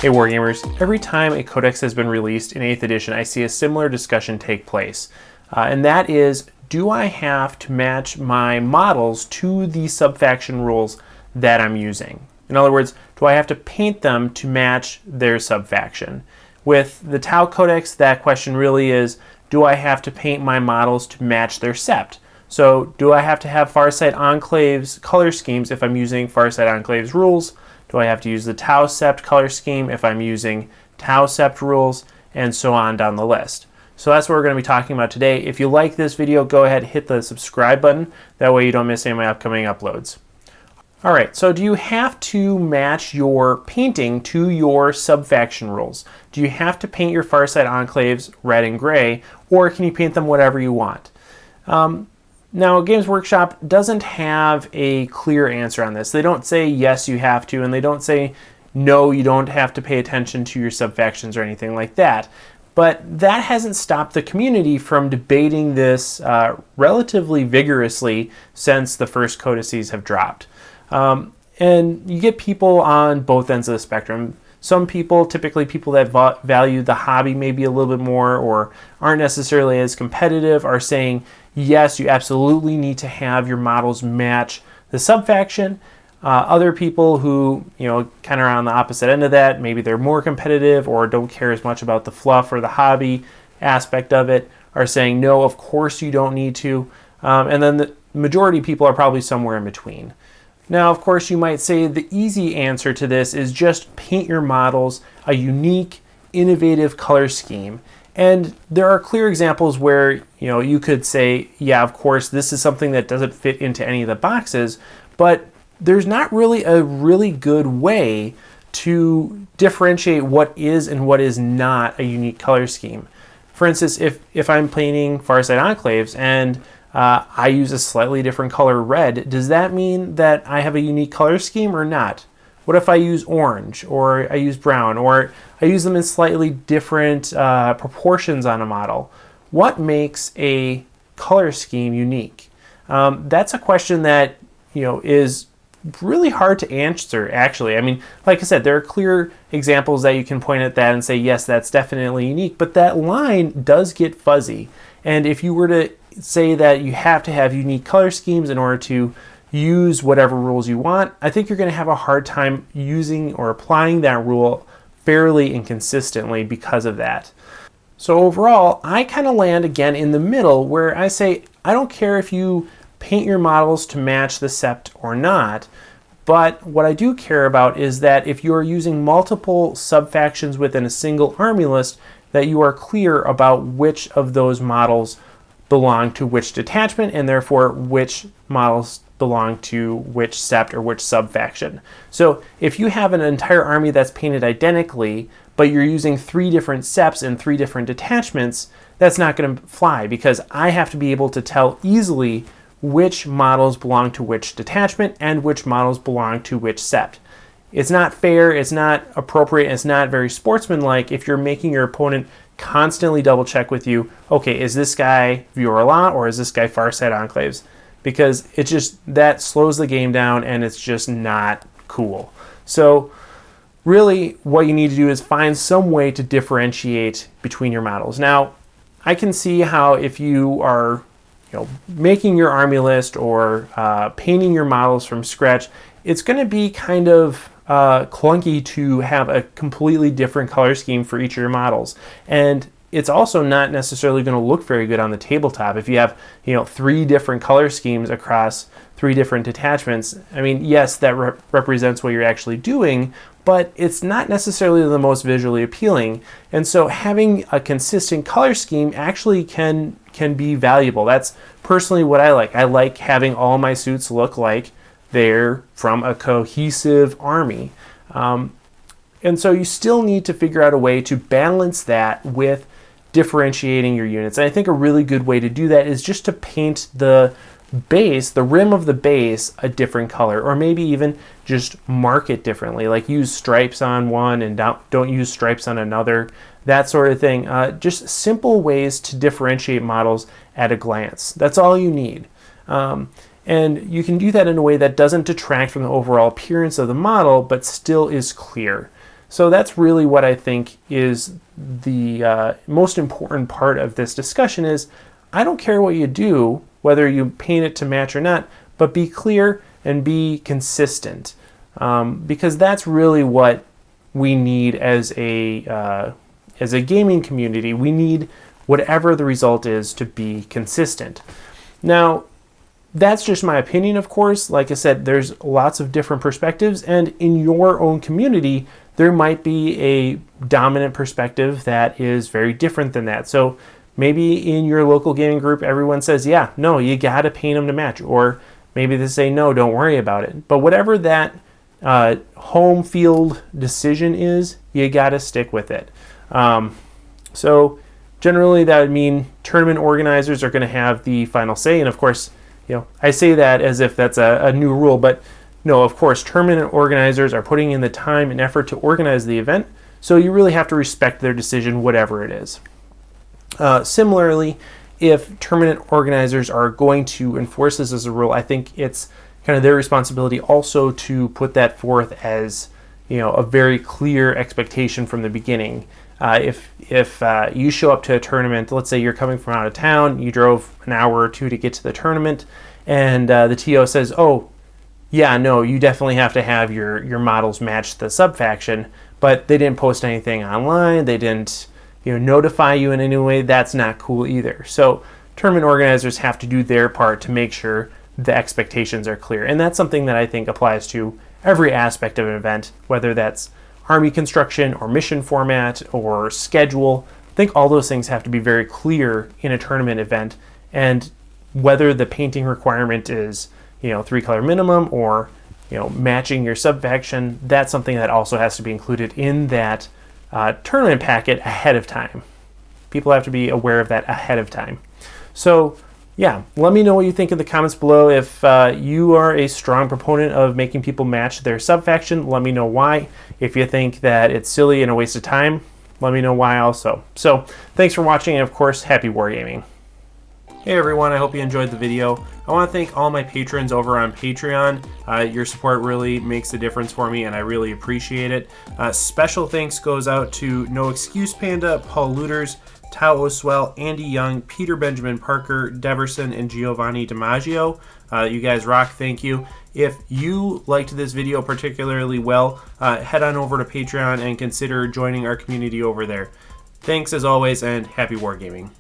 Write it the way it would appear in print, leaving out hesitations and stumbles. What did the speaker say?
Hey Wargamers, every time a codex has been released in 8th edition, I see a similar discussion take place. And that is, do I have to match my models to the subfaction rules that I'm using? In other words, do I have to paint them to match their subfaction? With the Tau Codex, that question really is, do I have to paint my models to match their sept? So do I have to have Farsight Enclave's color schemes if I'm using Farsight Enclave's rules? Do I have to use the Tau Sept color scheme if I'm using Tau Sept rules? And so on down the list. So that's what we're going to be talking about today. If you like this video, go ahead and hit the subscribe button. That way you don't miss any of my upcoming uploads. All right, so do you have to match your painting to your subfaction rules? Do you have to paint your Farsight Enclaves red and gray, or can you paint them whatever you want? Now, Games Workshop doesn't have a clear answer on this. They don't say yes, you have to, and they don't say no, you don't have to pay attention to your subfactions or anything like that. But that hasn't stopped the community from debating this relatively vigorously since the first codices have dropped. And you get people on both ends of the spectrum. Some people, typically people that value the hobby maybe a little bit more or aren't necessarily as competitive, are saying, yes, you absolutely need to have your models match the subfaction. Other people who, kind of are on the opposite end of that, maybe they're more competitive or don't care as much about the fluff or the hobby aspect of it, are saying, no, of course you don't need to. And then the majority of people are probably somewhere in between. Now, of course, you might say the easy answer to this is just paint your models a unique, innovative color scheme. And there are clear examples where, you could say, yeah, of course, this is something that doesn't fit into any of the boxes, but there's not really a really good way to differentiate what is and what is not a unique color scheme. For instance, if I'm painting Farsight Enclaves and I use a slightly different color red, does that mean that I have a unique color scheme or not? What if I use orange, or I use brown, or I use them in slightly different proportions on a model? What makes a color scheme unique? That's a question that is really hard to answer, actually. I mean, like I said, there are clear examples that you can point at that and say, yes, that's definitely unique, but that line does get fuzzy. And if you were to say that you have to have unique color schemes in order to use whatever rules you want, I think you're going to have a hard time using or applying that rule fairly and consistently because of that. So overall, I kind of land again in the middle where I say, I don't care if you paint your models to match the sept or not, but what I do care about is that if you're using multiple subfactions within a single army list, that you are clear about which of those models belong to which detachment, and therefore which models belong to which sept or which subfaction. So if you have an entire army that's painted identically, but you're using 3 different septs and 3 different detachments, that's not going to fly, because I have to be able to tell easily which models belong to which detachment and which models belong to which sept. It's not fair, it's not appropriate, it's not very sportsmanlike if you're making your opponent constantly double check with you, okay, is this guy Viorla or is this guy Farsight Enclaves? Because it just, that slows the game down and it's just not cool. So really what you need to do is find some way to differentiate between your models. Now, I can see how if you are making your army list or painting your models from scratch, it's going to be kind of clunky to have a completely different color scheme for each of your models. And it's also not necessarily going to look very good on the tabletop. If you have 3 different color schemes across 3 different detachments, I mean, yes, that represents what you're actually doing, but it's not necessarily the most visually appealing. And so having a consistent color scheme actually can be valuable. That's personally what I like. I like having all my suits look like they're from a cohesive army. And so you still need to figure out a way to balance that with differentiating your units. And I think a really good way to do that is just to paint the base, the rim of the base, a different color, or maybe even just mark it differently, like use stripes on one and don't use stripes on another, that sort of thing. Just simple ways to differentiate models at a glance. That's all you need. And you can do that in a way that doesn't detract from the overall appearance of the model, but still is clear. So that's really what I think is the most important part of this discussion is, I don't care what you do, whether you paint it to match or not, but be clear and be consistent, because that's really what we need as a gaming community. We need whatever the result is to be consistent. Now, that's just my opinion, of course. Like I said, there's lots of different perspectives, and in your own community, there might be a dominant perspective that is very different than that. So maybe in your local gaming group, everyone says, yeah, no, you got to paint them to match. Or maybe they say, no, don't worry about it. But whatever that home field decision is, you got to stick with it. So generally that would mean tournament organizers are going to have the final say. And of course, I say that as if that's a new rule, but no, of course, tournament organizers are putting in the time and effort to organize the event, so you really have to respect their decision, whatever it is. Similarly, if tournament organizers are going to enforce this as a rule, I think it's kind of their responsibility also to put that forth as a very clear expectation from the beginning. If you show up to a tournament, let's say you're coming from out of town, you drove an hour or two to get to the tournament, and the TO says, oh, yeah, no, you definitely have to have your models match the subfaction, but they didn't post anything online, they didn't notify you in any way, that's not cool either. So tournament organizers have to do their part to make sure the expectations are clear. And that's something that I think applies to every aspect of an event, whether that's army construction or mission format or schedule. I think all those things have to be very clear in a tournament event, and whether the painting requirement is 3-color minimum or matching your subfaction, that's something that also has to be included in that tournament packet ahead of time. People have to be aware of that ahead of time. So yeah, let me know what you think in the comments below. If you are a strong proponent of making people match their subfaction, let me know why. If you think that it's silly and a waste of time, let me know why also. So thanks for watching, and of course, happy wargaming. Hey everyone, I hope you enjoyed the video. I want to thank all my patrons over on Patreon. Your support really makes a difference for me, and I really appreciate it. Special thanks goes out to NoExcusesPanda, Paul Leuders, TauOswell, Andy Young, Peter Benjamin Parker, Deverson, and Giovanni DiMaggio. You guys rock, thank you. If you liked this video particularly well, head on over to Patreon and consider joining our community over there. Thanks as always, and happy wargaming.